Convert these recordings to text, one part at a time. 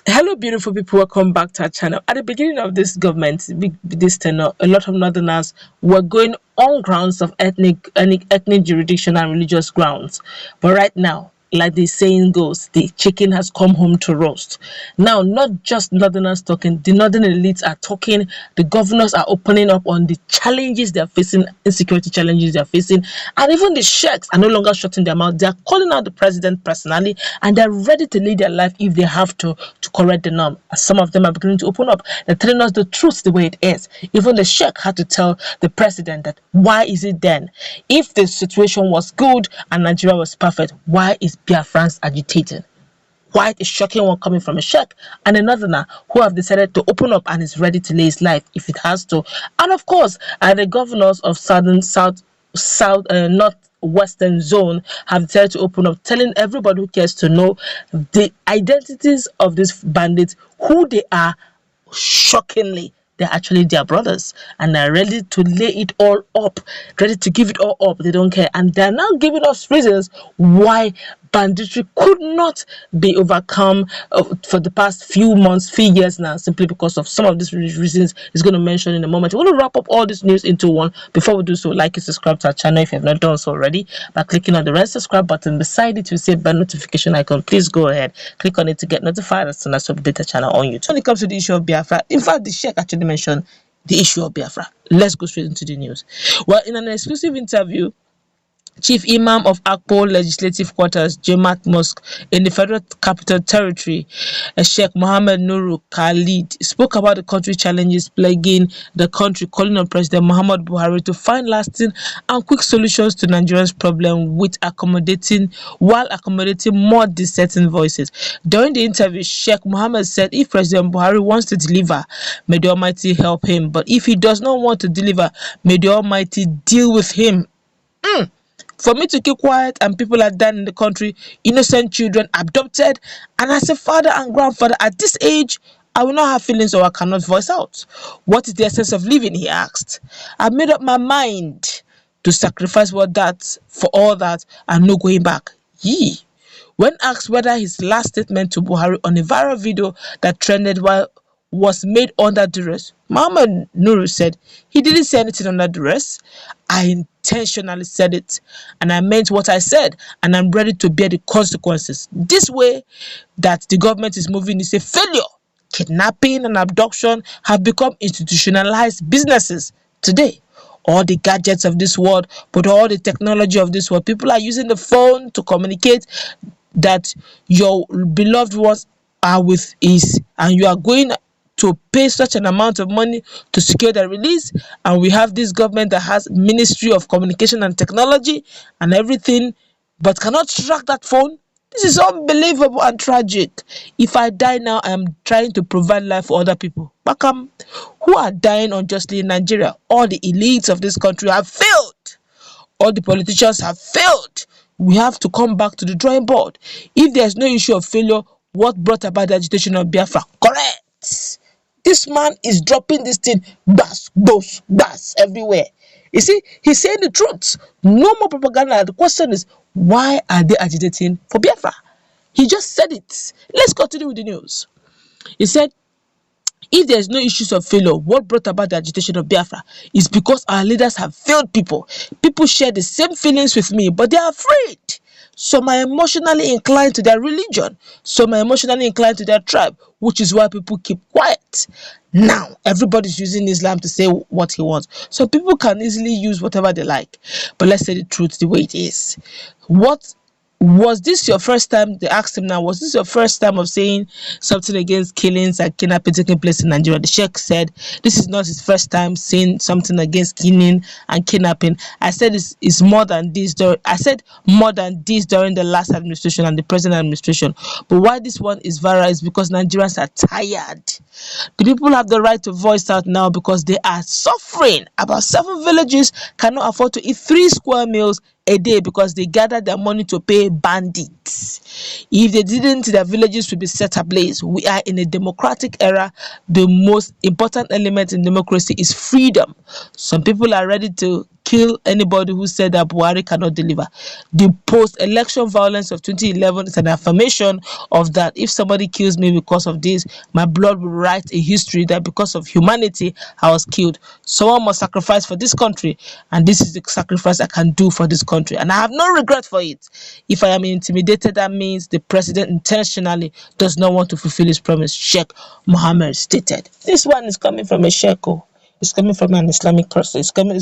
Hello, beautiful people. Welcome back to our channel. At the beginning of this government, this tenure, a lot of Northerners were going on grounds of ethnic jurisdiction and religious grounds. But right now, like the saying goes, the chicken has come home to roast. Now, not just Northerners talking, the Northern elites are talking. The governors are opening up on the challenges they are facing, insecurity challenges they are facing, and even the sheikhs are no longer shutting their mouth. They are calling out the president personally, and they're ready to lead their life if they have to correct the norm. Some of them are beginning to open up. They're telling us the truth the way it is. Even the sheikh had to tell the president that why is it then, if the situation was good and Nigeria was perfect, why is Biafrans agitating? Quite a shocking one coming from a sheikh and another now who have decided to open up and is ready to lay his life if it has to. And of course, the governors of north western zone have decided to open up, telling everybody who cares to know the identities of these bandits, who they are. Shockingly, they're actually their brothers, and they're ready to lay it all up, ready to give it all up. They don't care, and they're now giving us reasons why banditry could not be overcome for the past few months, few years now, simply because of some of these reasons he's going to mention in a moment. We're going to wrap up all this news into one. Before we do so, like and subscribe to our channel if you have not done so already by clicking on the red subscribe button beside it. You see a bell notification icon. Please go ahead, click on it to get notified as soon as we update the channel on YouTube. When it comes to the issue of Biafra, in fact, the Sheikh actually mentioned the issue of Biafra. Let's go straight into the news. Well, in an exclusive interview, Chief Imam of Akpo Legislative Quarters, Jemaat Mosque in the Federal Capital Territory, Sheikh Mohammed Nuru Khalid, spoke about the country challenges plaguing the country, calling on President Muhammad Buhari to find lasting and quick solutions to Nigeria's problem while accommodating more dissenting voices. During the interview, Sheikh Mohammed said if President Buhari wants to deliver, may the Almighty help him. But if he does not want to deliver, may the Almighty deal with him. For me to keep quiet and people are dying in the country, innocent children abducted, and as a father and grandfather at this age, I will not have feelings or I cannot voice out. What is the essence of living? He asked. I've made up my mind to sacrifice for all that and no going back. Yee. When asked whether his last statement to Buhari on a viral video that trended was made under duress, Muhammad Nuru said he didn't say anything under duress. I intentionally said it, and I meant what I said, and I'm ready to bear the consequences. This way that the government is moving is a failure. Kidnapping and abduction have become institutionalized businesses today. All the gadgets of this world, but all the technology of this world, people are using the phone to communicate that your beloved ones are with ease, and you are going to pay such an amount of money to secure their release. And we have this government that has Ministry of Communication and Technology and everything, but cannot track that phone. This is unbelievable and tragic. If I die now, I am trying to provide life for other people. Bakam, who are dying unjustly in Nigeria. All the elites of this country have failed. All the politicians have failed. We have to come back to the drawing board. If there's no issue of failure, what brought about the agitation of Biafra? Correct. This man is dropping this thing, bass everywhere. You see, he's saying the truth. No more propaganda. The question is, why are they agitating for Biafra? He just said it. Let's continue with the news. He said, if there's no issues of failure, what brought about the agitation of Biafra is because our leaders have failed people. People share the same feelings with me, but they are afraid. Some are emotionally inclined to their religion. Some are emotionally inclined to their tribe, which is why people keep quiet. Now, everybody's using Islam to say what he wants. So people can easily use whatever they like. But let's say the truth the way it is. Was this your first time? They asked him now, was this your first time of saying something against killings and kidnapping taking place in Nigeria? The Sheikh said this is not his first time saying something against killing and kidnapping. I said it's more than this. I said more than this during the last administration and the present administration. But why this one is viral is because Nigerians are tired. The people have the right to voice out now because they are suffering. About 7 villages cannot afford to eat 3 square meals a day because they gathered their money to pay bandits. If they didn't, their villages would be set ablaze. We are in a democratic era. The most important element in democracy is freedom. Some people are ready to kill anybody who said that Buhari cannot deliver. The post-election violence of 2011 is an affirmation of that. If somebody kills me because of this, my blood will write a history that because of humanity, I was killed. Someone must sacrifice for this country, and this is the sacrifice I can do for this country. And I have no regret for it. If I am intimidated, that means the president intentionally does not want to fulfill his promise, Sheikh Mohammed stated. This one is coming from a Sheikh. It's coming from an Islamic person. It's coming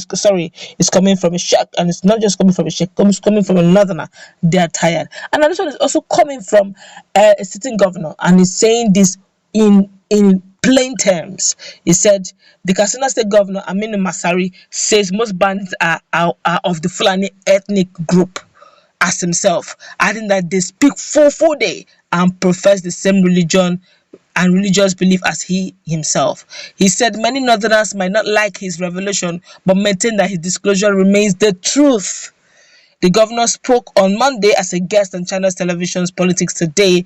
from a Sheikh, and it's not just coming from a Sheikh. It's coming from a northerner. They are tired. And this one is also coming from a sitting governor, and he's saying this in plain terms. He said the Katsina State Governor Aminu Masari says most bandits are of the Fulani ethnic group as himself, adding that they speak full day and profess the same religion and religious belief as he himself. He said many northerners might not like his revelation, but maintain that his disclosure remains the truth. The governor spoke on Monday as a guest on Channel Television's Politics Today.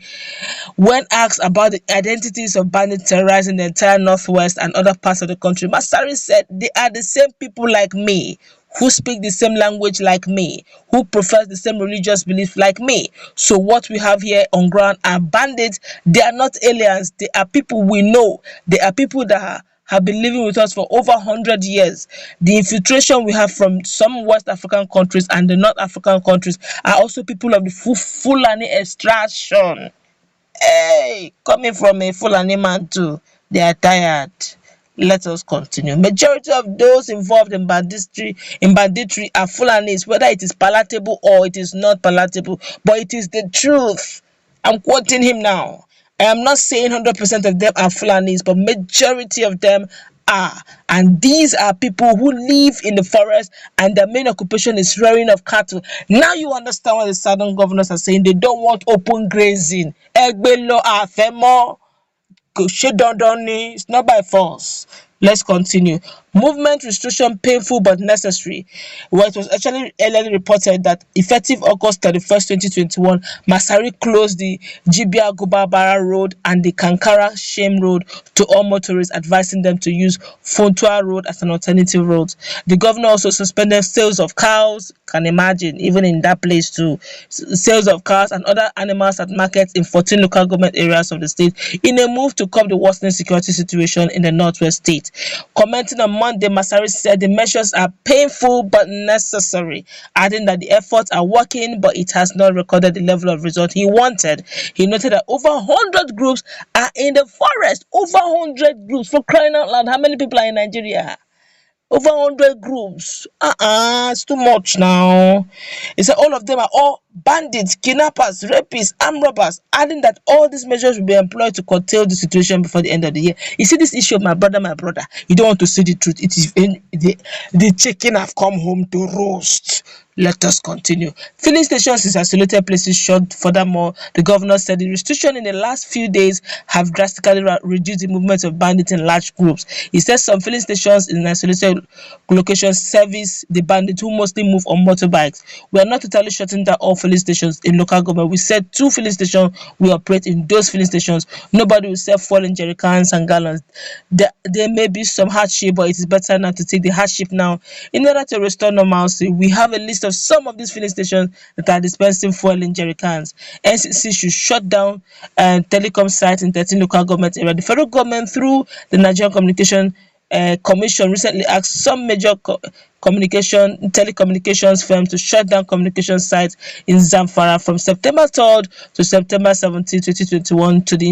When asked about the identities of bandits terrorizing the entire Northwest and other parts of the country, Masari said they are the same people like me, who speak the same language like me, who profess the same religious belief like me. So what we have here on ground are bandits. They are not aliens. They are people we know. They are people that have been living with us for over 100 years. The infiltration we have from some West African countries and the North African countries are also people of the Fulani extraction. Hey, coming from a Fulani man too. They are tired. Let us continue. Majority of those involved in banditry are Fulanis, whether it is palatable or it is not palatable, but it is the truth. I'm quoting him now. I am not saying 100% of them are Fulanis, but majority of them are. And these are people who live in the forest and their main occupation is rearing of cattle. Now you understand what the southern governors are saying. They don't want open grazing. Egbelo afemo. It's not by force. Let's continue. Movement restriction painful but necessary. Well, it was actually earlier reported that effective August 31st, 2021, Masari closed the Jibia Gubabara Road and the Kankara Shame Road to all motorists, advising them to use Fontua Road as an alternative road. The governor also suspended sales of cows. Can imagine, even in that place too, sales of cows and other animals at markets in 14 local government areas of the state in a move to curb the worsening security situation in the Northwest state. Commenting on Monday, Masari said the measures are painful but necessary, adding that the efforts are working, but it has not recorded the level of result he wanted. He noted that over 100 groups are in the forest. Over 100 groups, for crying out loud. How many people are in Nigeria? Over 100 groups. It's too much now. He said all of them are all bandits, kidnappers, rapists, armed robbers, adding that all these measures will be employed to curtail the situation before the end of the year. You see this issue of my brother, you don't want to see the truth. It is the chicken have come home to roast. Let us continue. Filling stations in isolated places shut. Furthermore, the governor said the restriction in the last few days have drastically reduced the movement of bandits in large groups. He said some filling stations in isolated locations service the bandits who mostly move on motorbikes. We are not totally shutting down all filling stations in local government. We said 2 filling stations will operate in those filling stations. Nobody will sell fuel in jerry cans and gallons. There may be some hardship, but it is better now to take the hardship now in order to restore normalcy. We have a list of some of these filling stations that are dispensing fuel in jerry cans. NCC should shut down telecom sites in 13 local government areas. The federal government, through the Nigerian Communication Commission, recently asked some major telecommunications firms to shut down communication sites in Zamfara from September 3rd to September 17, 2021 to the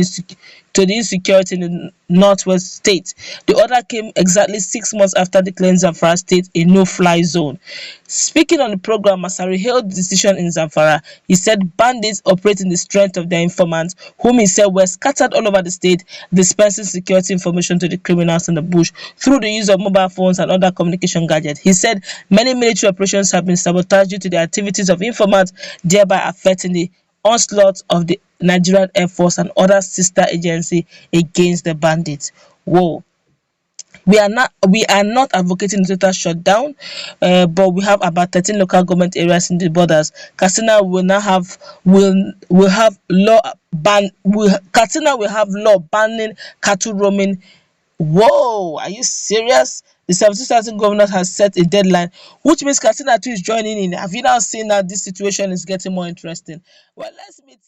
insecurity in the Northwest state. The order came exactly 6 months after declaring Zamfara state a no-fly zone. Speaking on the program, Masari hailed the decision in Zamfara. He said bandits operate in the strength of their informants, whom he said were scattered all over the state, dispensing security information to the criminals in the bush through the use of mobile phones and other communication gadgets. He said many military operations have been sabotaged due to the activities of informants, thereby affecting the onslaught of the Nigerian Air Force and other sister agencies against the bandits. Whoa. We are not advocating total shutdown, but we have about 13 local government areas in the borders. Katsina will have law banning cattle roaming. Whoa, are you serious? The 17,000 governors has set a deadline, which means Katsina too is joining in. Have you now seen that this situation is getting more interesting? Well, let's meet